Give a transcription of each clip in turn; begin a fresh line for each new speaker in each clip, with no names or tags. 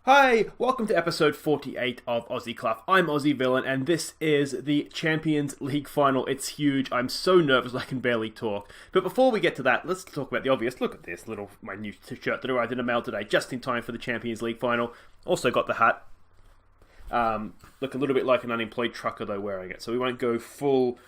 Hi, welcome to episode 48 of Aussie Cluff. I'm Aussie Villain, and this is the Champions League final. It's huge. I'm so nervous I can barely talk. But before we get to that, let's talk about the obvious. Look at this my new shirt that arrived in the mail today, just in time for the Champions League final. Also got the hat. Look a little bit like an unemployed trucker though wearing it, so we won't go full.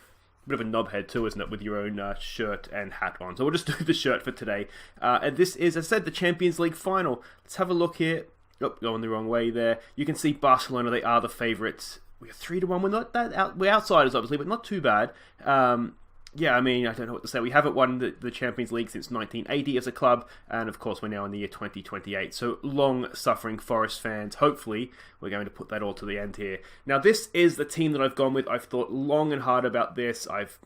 Bit of a knobhead too, isn't it, with your own shirt and hat on. So we'll just do the shirt for today. And this is, as I said, the Champions League final. Let's have a look here. Oh, going the wrong way there. You can see Barcelona, they are the favourites. We're 3-1. We're not that we're outsiders, obviously, but not too bad. Yeah, I mean, I don't know what to say. We haven't won the Champions League since 1980 as a club, and of course, we're now in the year 2028. So, long-suffering Forest fans. Hopefully, we're going to put that all to the end here. Now, this is the team that I've gone with. I've thought long and hard about this. I've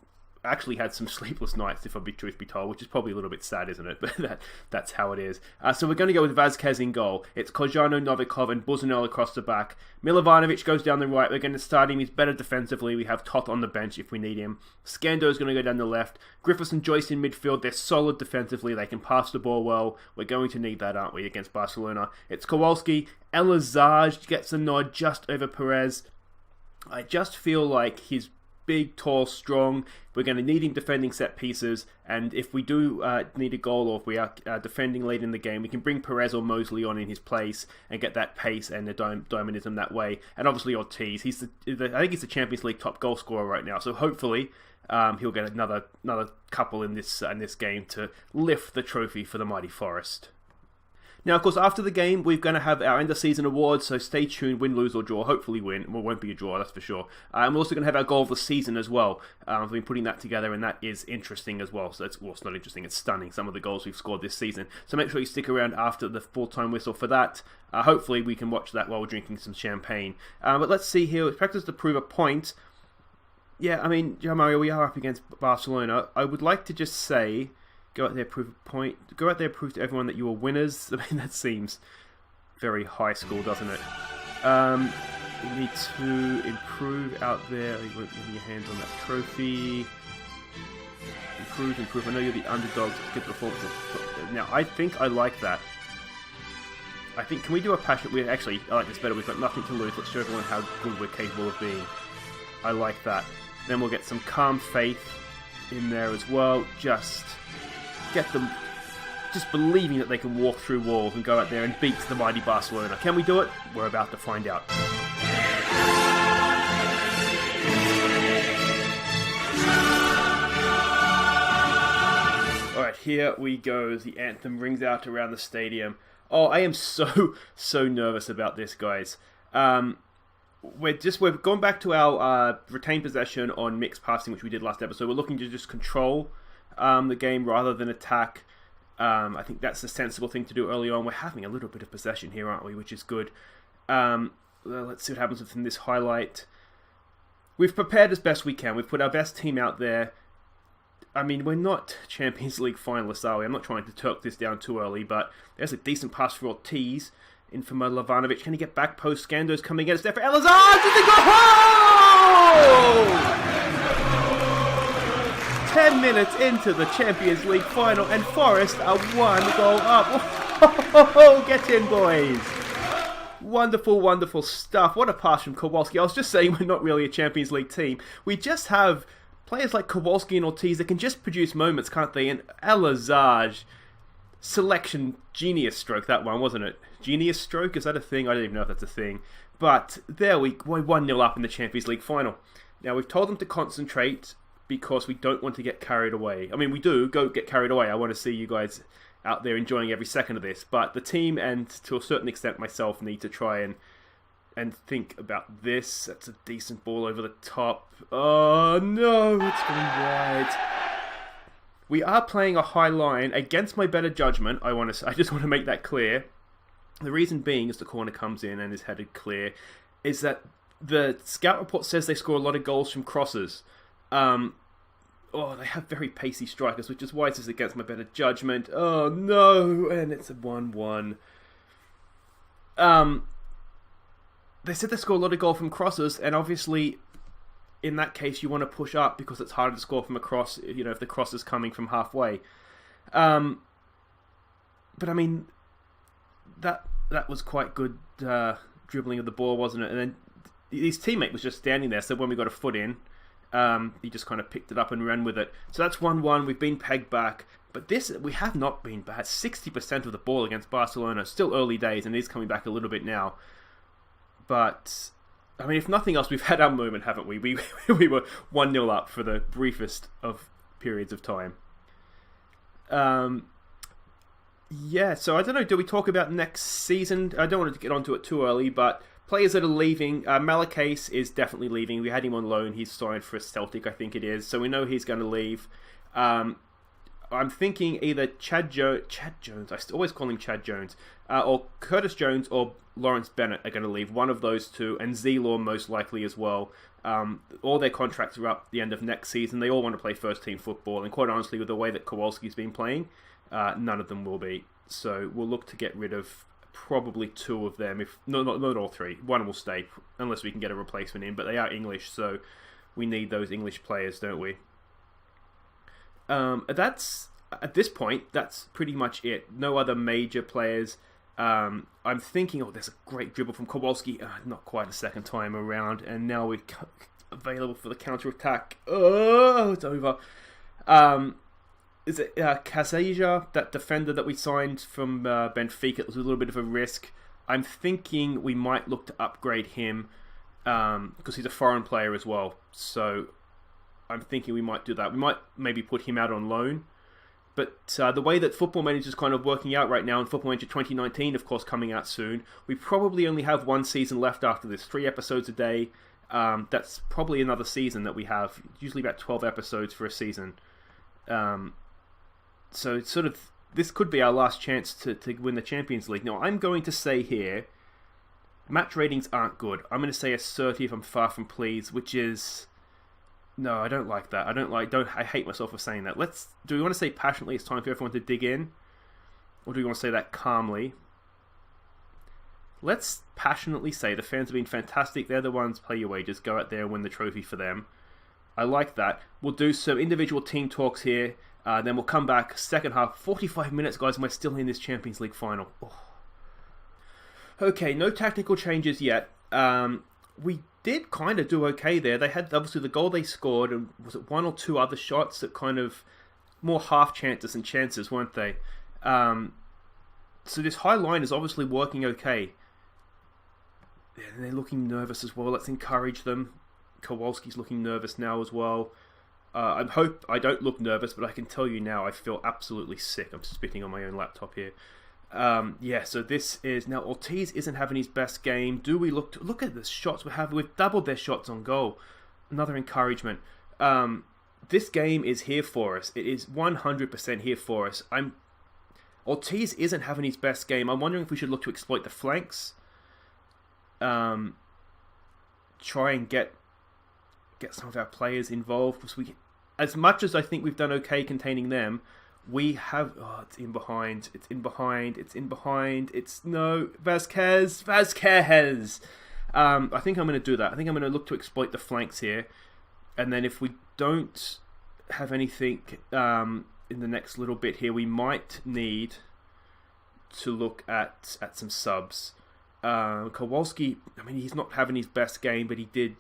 actually had some sleepless nights, if truth be told, which is probably a little bit sad, isn't it? But that's how it is. So we're going to go with Vazquez in goal. It's Kojano, Novikov, and Buzanel across the back. Milovanovic goes down the right. We're going to start him. He's better defensively. We have Tot on the bench if we need him. Scando's going to go down the left. Griffiths and Joyce in midfield. They're solid defensively. They can pass the ball well. We're going to need that, aren't we, against Barcelona? It's Kowalski. Elazar gets a nod just over Perez. I just feel like he's big, tall, strong. We're going to need him defending set pieces, and if we do need a goal, or if we are defending late in the game, we can bring Perez or Mosley on in his place and get that pace and the dynamism that way. And obviously Ortiz, I think he's the Champions League top goal scorer right now, so hopefully he'll get another couple in this game to lift the trophy for the mighty Forest. Now, of course, after the game, we're going to have our end-of-season awards, so stay tuned, win, lose, or draw. Hopefully win. Well, it won't be a draw, that's for sure. And we're also going to have our goal of the season as well. I've been putting that together, and that is interesting as well. So it's not interesting, it's stunning, some of the goals we've scored this season. So make sure you stick around after the full-time whistle for that. Hopefully we can watch that while we're drinking some champagne. But let's see here. It's practice to prove a point. Yeah, I mean, Joe Mario, we are up against Barcelona. I would like to just say, go out there, prove a point. Go out there, prove to everyone that you are winners. I mean, that seems very high school, doesn't it? You need to improve out there. You won't get your hands on that trophy. Improve. I know you're the underdogs. Good performance. Now, I think I like that. I think, can we do a passion? I like this better. We've got nothing to lose. Let's show everyone how good we're capable of being. I like that. Then we'll get some calm faith in there as well. Just get them just believing that they can walk through walls and go out there and beat the mighty Barcelona. Can we do it? We're about to find out. Alright, here we go. The anthem rings out around the stadium. Oh, I am so nervous about this, guys. We're going back to our retained possession on mixed passing, which we did last episode. We're looking to just control the game rather than attack. I think that's the sensible thing to do early on. We're having a little bit of possession here, aren't we? Which is good. Let's see what happens within this highlight. We've prepared as best we can. We've put our best team out there. I mean, we're not Champions League finalists, are we? I'm not trying to talk this down too early, but there's a decent pass for Ortiz. In for Milovanovic. Can he get back post? Scando's coming in. It's there for Elazar. Did they go home? 10 minutes into the Champions League final, and Forest are one goal up. Oh, get in, boys. Wonderful, wonderful stuff. What a pass from Kowalski. I was just saying we're not really a Champions League team. We just have players like Kowalski and Ortiz that can just produce moments, can't they? And Elazar, selection genius stroke, that one, wasn't it? Genius stroke? Is that a thing? I don't even know if that's a thing. But there we're 1-0 up in the Champions League final. Now, we've told them to concentrate because we don't want to get carried away. I mean, we do. Go get carried away. I want to see you guys out there enjoying every second of this. But the team, and to a certain extent myself, need to try and think about this. That's a decent ball over the top. Oh, no. It's going wide. We are playing a high line against my better judgment. I just want to make that clear. The reason being, as the corner comes in and is headed clear, is that the scout report says they score a lot of goals from crosses. They have very pacey strikers, which is why this is against my better judgment. Oh no, and it's a 1-1. They said they score a lot of goals from crosses, and obviously, in that case, you want to push up because it's harder to score from a cross, if the cross is coming from halfway. But I mean, that was quite good dribbling of the ball, wasn't it? And then his teammate was just standing there, so when we got a foot in, he just kind of picked it up and ran with it. So that's 1-1. We've been pegged back. But this, we have not been bad. 60% of the ball against Barcelona. Still early days, and it is coming back a little bit now. But, I mean, if nothing else, we've had our moment, haven't we? We were 1-0 up for the briefest of periods of time. Yeah, so I don't know, do we talk about next season? I don't want to get onto it too early, but players that are leaving, Malakase is definitely leaving. We had him on loan. He's signed for Celtic, I think it is. So we know he's going to leave. I'm thinking either Chad Jones, I always call him Chad Jones, or Curtis Jones or Lawrence Bennett are going to leave. One of those two, and Z-Law most likely as well. All their contracts are up at the end of next season. They all want to play first-team football, and quite honestly, with the way that Kowalski's been playing, none of them will be. So we'll look to get rid of probably two of them. If not all three. One will stay, unless we can get a replacement in, but they are English, so we need those English players, don't we? That's at this point. That's pretty much it. No other major players. I'm thinking, there's a great dribble from Kowalski. Not quite a second time around, and now we're available for the counter attack. Oh, it's over. Is it Kaseja, that defender that we signed from Benfica? It was a little bit of a risk. I'm thinking we might look to upgrade him because he's a foreign player as well. So I'm thinking we might do that. We might maybe put him out on loan. But the way that Football Manager is kind of working out right now, and Football Manager 2019, of course, coming out soon, we probably only have one season left after this. 3 episodes a day. That's probably another season that we have. Usually about 12 episodes for a season. So it's sort of, this could be our last chance to win the Champions League. Now, I'm going to say here, match ratings aren't good. I'm going to say a 30 if I'm far from pleased, which is... No, I don't like that. I hate myself for saying that. Do we want to say passionately it's time for everyone to dig in? Or do we want to say that calmly? Let's passionately say the fans have been fantastic. They're the ones, pay your wages, go out there and win the trophy for them. I like that. We'll do some individual team talks here. Then we'll come back, second half, 45 minutes, guys, and we're still in this Champions League final. Oh. Okay, no tactical changes yet. We did kind of do okay there. They had, obviously, the goal they scored, and was it 1 or 2 other shots that kind of more half chances than chances, weren't they? So this high line is obviously working okay. And they're looking nervous as well. Let's encourage them. Kowalski's looking nervous now as well. I hope I don't look nervous, but I can tell you now I feel absolutely sick. I'm spitting on my own laptop here. Yeah, so this is... Now, Ortiz isn't having his best game. Do we look at the shots we have? We've doubled their shots on goal. Another encouragement. This game is here for us. It is 100% here for us. Ortiz isn't having his best game. I'm wondering if we should look to exploit the flanks. Try and get some of our players involved. Because as much as I think we've done okay containing them, we have... Oh, it's in behind. No, Vasquez. I think I'm going to do that. I think I'm going to look to exploit the flanks here. And then if we don't have anything in the next little bit here, we might need to look at some subs. Kowalski, I mean, he's not having his best game, but he did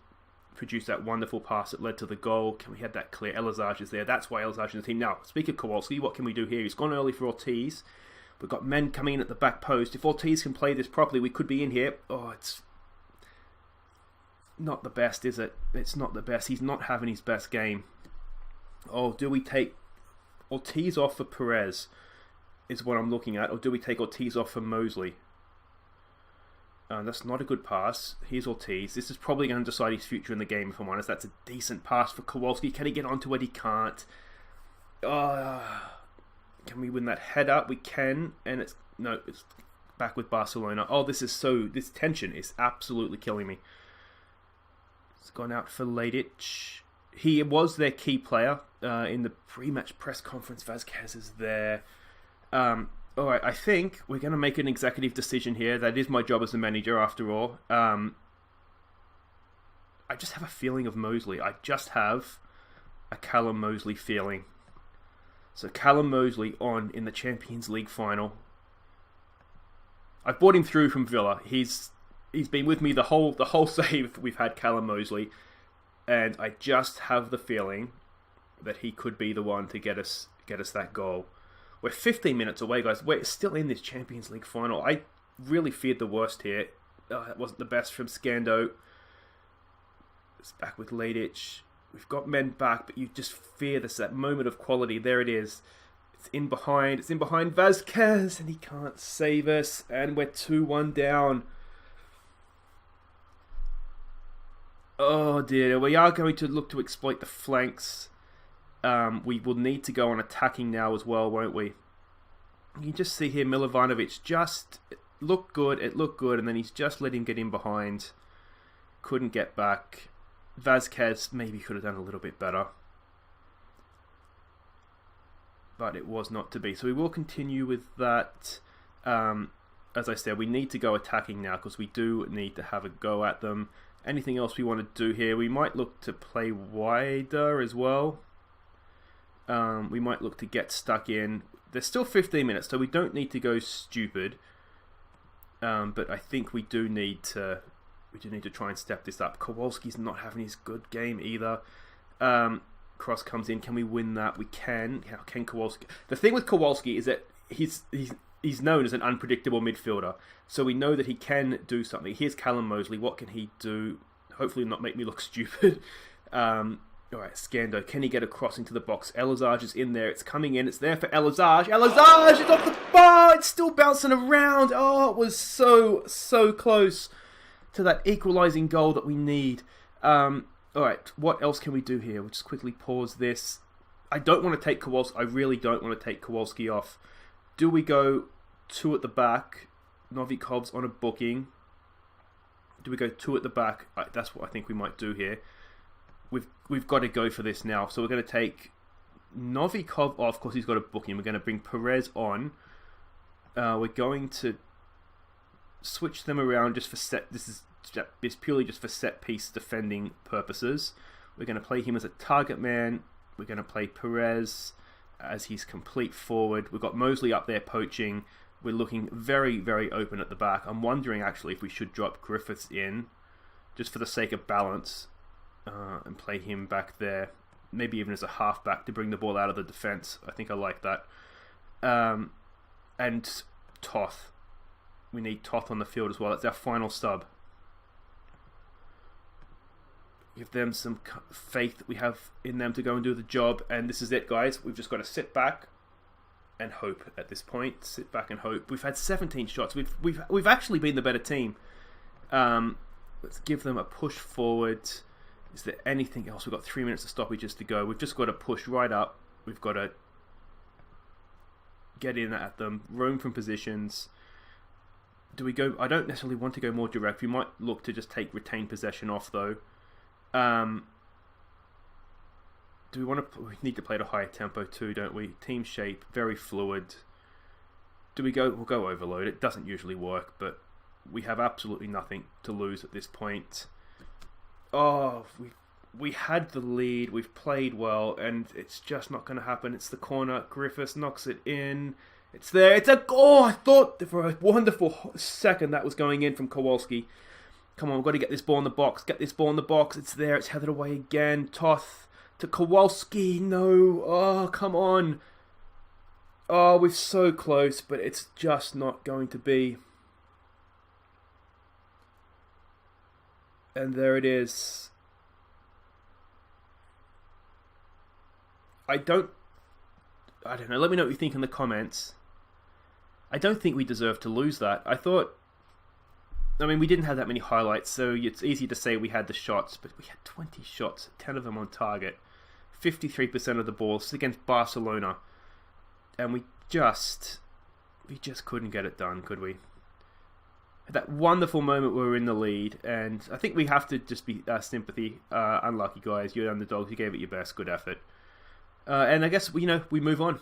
produce that wonderful pass that led to the goal. Can we have that clear? Elazage is there. That's why Elazage is in the team. Now, speaking of Kowalski, what can we do here? He's gone early for Ortiz. We've got men coming in at the back post. If Ortiz can play this properly, we could be in here. Oh, it's not the best, is it? It's not the best. He's not having his best game. Oh, do we take Ortiz off for Perez? Is what I'm looking at. Or do we take Ortiz off for Mosley? That's not a good pass. Here's Ortiz. This is probably going to decide his future in the game, if I'm honest. That's a decent pass for Kowalski. Can he get onto it? He can't. Can we win that header? We can. And it's back with Barcelona. Oh, this tension is absolutely killing me. It's gone out for Ladic. He was their key player in the pre-match press conference. Vasquez is there. Alright, I think we're going to make an executive decision here. That is my job as a manager, after all. I just have a feeling of Mosley. I just have a Callum Mosley feeling. So Callum Mosley on in the Champions League final. I bought him through from Villa. He's been with me the whole save we've had, Callum Mosley, and I just have the feeling that he could be the one to get us that goal. We're 15 minutes away, guys. We're still in this Champions League final. I really feared the worst here. That wasn't the best from Scando. It's back with Ladic. We've got men back, but you just fear this, that moment of quality. There it is. It's in behind Vazquez, and he can't save us, and we're 2-1 down. Oh dear, we are going to look to exploit the flanks. We will need to go on attacking now as well, won't we? You can just see here Milovanovic just looked good, and then he's just let him get in behind. Couldn't get back. Vazquez maybe could have done a little bit better. But it was not to be. So we will continue with that. As I said, we need to go attacking now because we do need to have a go at them. Anything else we want to do here? We might look to play wider as well. We might look to get stuck in. There's still 15 minutes, so we don't need to go stupid. But I think we do need to try and step this up. Kowalski's not having his good game either. Cross comes in. Can we win that? We can. How can Kowalski? The thing with Kowalski is that he's known as an unpredictable midfielder. So we know that he can do something. Here's Callum Mosley. What can he do? Hopefully not make me look stupid. Alright, Scando. Can he get across into the box? Elazage is in there. It's coming in. It's there for Elazage. Elazage is off the bar. It's still bouncing around. Oh, it was so close to that equalising goal that we need. Alright, what else can we do here? We'll just quickly pause this. I don't want to take Kowalski. I really don't want to take Kowalski off. Do we go 2 at the back? Novikov's on a booking. Do we go 2 at the back? That's what I think we might do here. We've got to go for this now. So we're going to take Novikov off because he's got a booking. We're going to bring Perez on. We're going to switch them around just for set. This is purely just for set piece defending purposes. We're going to play him as a target man. We're going to play Perez as his complete forward. We've got Mosley up there poaching. We're looking very, very open at the back. I'm wondering actually if we should drop Griffiths in just for the sake of balance and play him back there. Maybe even as a halfback to bring the ball out of the defence. I think I like that. And Toth. We need Toth on the field as well. That's our final sub. Give them some faith that we have in them to go and do the job. And this is it, guys. We've just got to sit back and hope at this point. Sit back and hope. We've had 17 shots. We've actually been the better team. Let's give them a push forward. Is there anything else? We've got 3 minutes of stoppages to go. We've just got to push right up. We've got to get in at them. Roam from positions. Do we go? I don't necessarily want to go more direct. We might look to just take retained possession off though. Do we want to? We need to play at a higher tempo too, don't we? Team shape, very fluid. Do we go? We'll go overload. It doesn't usually work, but we have absolutely nothing to lose at this point. Oh, we had the lead. We've played well, and it's just not going to happen. It's the corner. Griffiths knocks it in. It's there. It's a goal. I thought for a wonderful second that was going in from Kowalski. Come on, we've got to get this ball in the box. Get this ball in the box. It's there. It's headed away again. Toth to Kowalski. No. Oh, come on. Oh, we're so close, but it's just not going to be. And there it is. I don't know. Let me know what you think in the comments. I don't think we deserve to lose that. I mean, we didn't have that many highlights, so it's easy to say we had the shots, but we had 20 shots, 10 of them on target, 53% of the balls against Barcelona, and we just couldn't get it done, could we? Had that wonderful moment where we were in the lead, and I think we have to just be sympathy. Unlucky guys, you're underdogs, you gave it your best, good effort. And I guess we move on.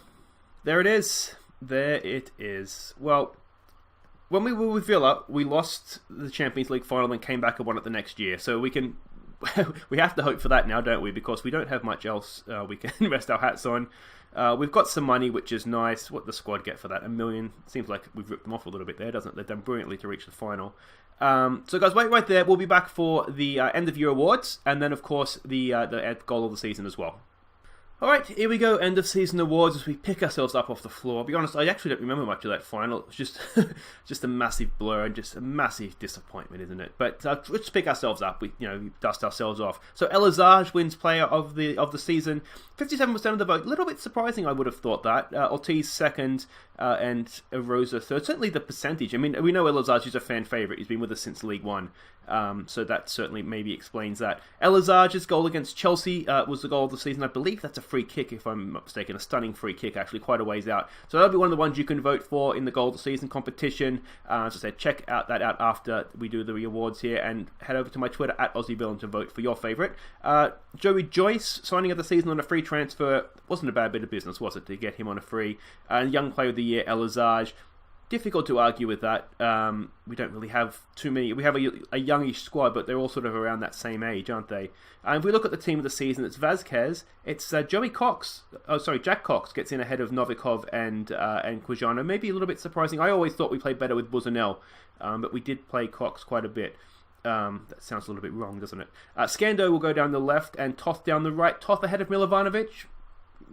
There it is. There it is. Well, when we were with Villa, we lost the Champions League final and came back and won it the next year. So we can we have to hope for that now, don't we? Because we don't have much else we can rest our hats on. We've got some money, which is nice. What the squad get for that? $1 million. Seems like we've ripped them off a little bit there, doesn't it? They've done brilliantly to reach the final. So guys, wait right there. We'll be back for the end of year awards, and then of course the goal of the season as well. Alright, here we go, end of season awards as we pick ourselves up off the floor. I'll be honest, I actually don't remember much of that final. It was just just a massive blur and just a massive disappointment, isn't it? But let's pick ourselves up, we dust ourselves off. So El Azaj wins player of the season, 57% of the vote. A little bit surprising, I would have thought that. Ortiz second, and Rosa third. Certainly the percentage. I mean, we know El Azaj is a fan favourite. He's been with us since League One. So that certainly maybe explains that. El Azaj's goal against Chelsea was the goal of the season. I believe that's a free kick, if I'm not mistaken. A stunning free kick, actually, quite a ways out. So that'll be one of the ones you can vote for in the goal of the season competition. As I said, check that out after we do the awards here, and head over to my Twitter at AussieVillain to vote for your favourite. Joey Joyce, signing of the season on a free transfer. Wasn't a bad bit of business, was it, to get him on a free? Young Player of the Year, El Azaj. Difficult to argue with that. We don't really have too many. We have a youngish squad, but they're all sort of around that same age, aren't they? And if we look at the team of the season, it's Vazquez. It's Jack Cox gets in ahead of Novikov and Quijano. Maybe a little bit surprising. I always thought we played better with Buzanel, but we did play Cox quite a bit. That sounds a little bit wrong, doesn't it? Skando will go down the left and Toth down the right. Toth ahead of Milovanovic.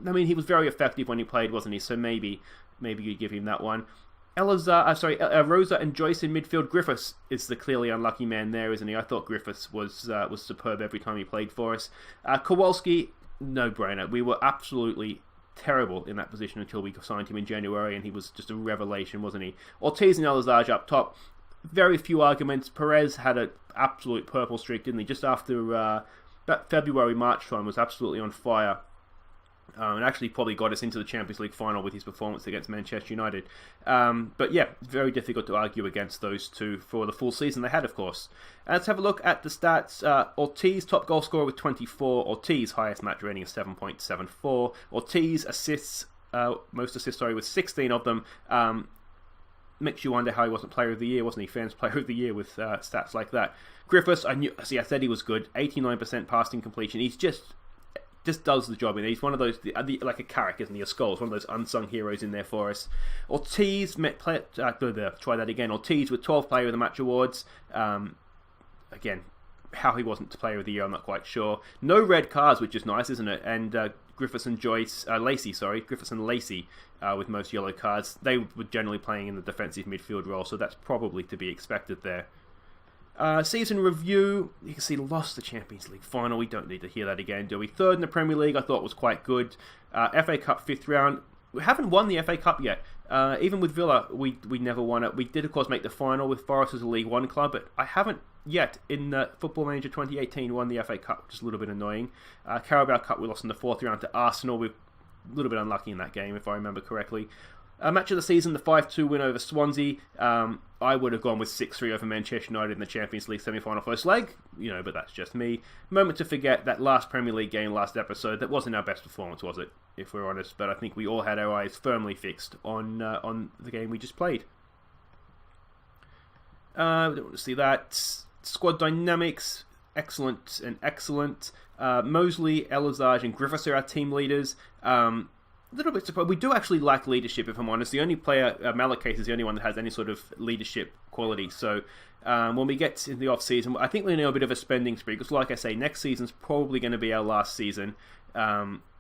I mean, he was very effective when he played, wasn't he? So maybe you give him that one. Rosa and Joyce in midfield. Griffiths is the clearly unlucky man there, isn't he? I thought Griffiths was superb every time he played for us. Kowalski, no brainer. We were absolutely terrible in that position until we signed him in January, and he was just a revelation, wasn't he? Ortiz and El Azaj up top. Very few arguments. Perez had an absolute purple streak, didn't he? Just after about February, March time, was absolutely on fire. And actually probably got us into the Champions League final with his performance against Manchester United. But yeah, very difficult to argue against those two for the full season they had, of course. Let's have a look at the stats. Ortiz, top goal scorer with 24. Ortiz, highest match rating of 7.74. Ortiz, assists, most assists, with 16 of them. Makes you wonder how he wasn't Player of the Year, wasn't he? Fans Player of the Year with stats like that. Griffiths, I said he was good. 89% passing completion. He's just does the job. He's one of those, like a Carrick, isn't he? A Scholes, one of those unsung heroes in there for us. Ortiz, try that again. Ortiz with 12 Player of the Match awards. Again, how he wasn't Player of the Year, I'm not quite sure. No red cards, which is nice, isn't it? And Griffiths and Griffiths and Lacey with most yellow cards. They were generally playing in the defensive midfield role, so that's probably to be expected there. Season review, you can see lost the Champions League final. We don't need to hear that again, do we? Third in the Premier League, I thought was quite good. FA Cup 5th round. We haven't won the FA Cup yet. Even with Villa, we never won it. We did, of course, make the final with Forest as a League One club, but I haven't yet in Football Manager 2018 won the FA Cup, which is a little bit annoying. Carabao Cup, we lost in the 4th round to Arsenal. We're a little bit unlucky in that game, if I remember correctly. Match of the season, the 5-2 win over Swansea. I would have gone with 6-3 over Manchester United in the Champions League semi-final first leg, but that's just me. Moment to forget, that last Premier League game last episode, that wasn't our best performance, was it? If we're honest, but I think we all had our eyes firmly fixed on the game we just played. We don't want to see that. Squad dynamics, excellent and excellent. Mosley, El Azaj and Griffiths are our team leaders. A little bit surprised. We do actually lack leadership, if I'm honest. The only player, Malakase, is the only one that has any sort of leadership quality. So when we get in the off-season, I think we need a bit of a spending spree, because like I say, next season's probably going to be our last season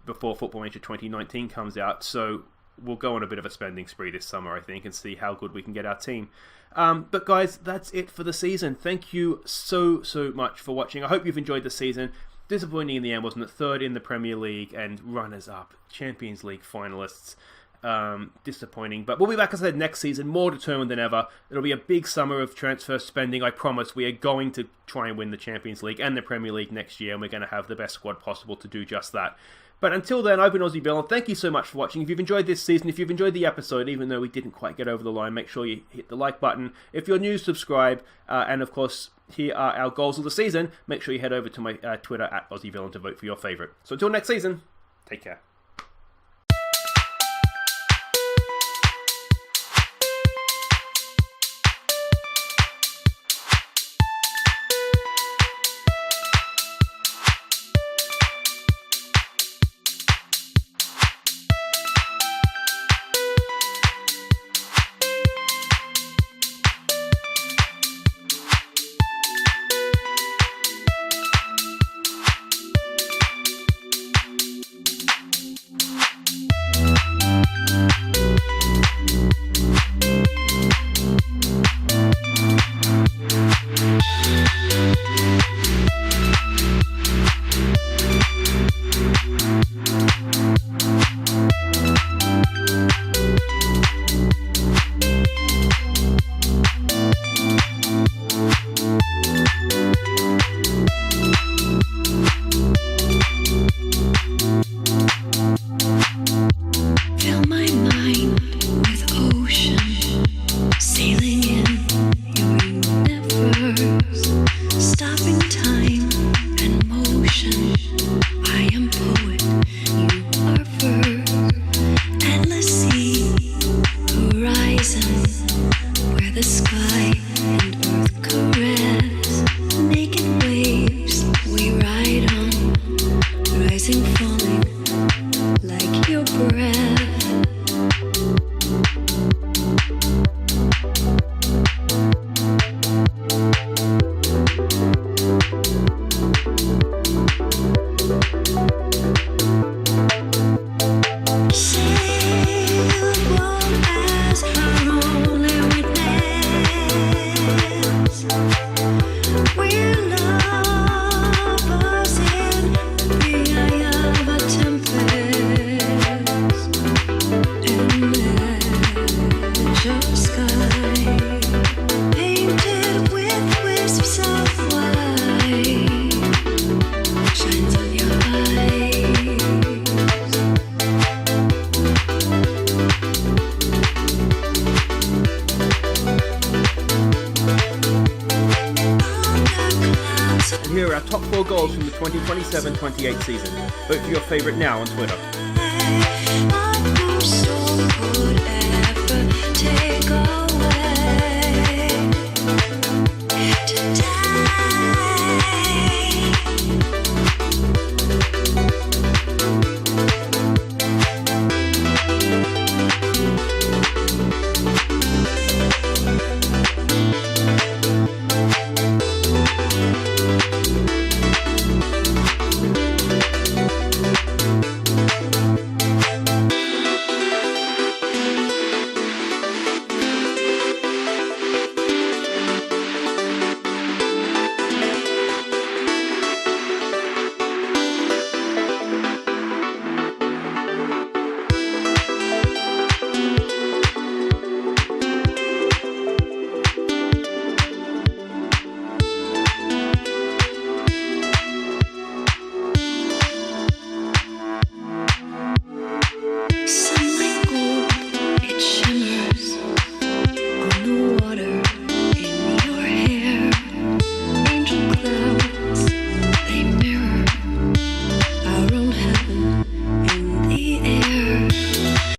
before Football Manager 2019 comes out. So we'll go on a bit of a spending spree this summer, I think, and see how good we can get our team. But guys, that's it for the season. Thank you so much for watching. I hope you've enjoyed the season. Disappointing in the end, wasn't it? Third in the Premier League and runners-up, Champions League finalists. Disappointing. But we'll be back, as I said, next season, more determined than ever. It'll be a big summer of transfer spending, I promise. We are going to try and win the Champions League and the Premier League next year, and we're going to have the best squad possible to do just that. But until then, I've been Aussie Bill, and thank you so much for watching. If you've enjoyed this season, if you've enjoyed the episode, even though we didn't quite get over the line, make sure you hit the like button. If you're new, subscribe. And of course, here are our goals of the season. Make sure you head over to my Twitter at AussieVillain to vote for your favourite. So until next season, take care.
like your breath.
Here are our top 4 goals from the 2027-28 season. Vote for your favourite now on Twitter.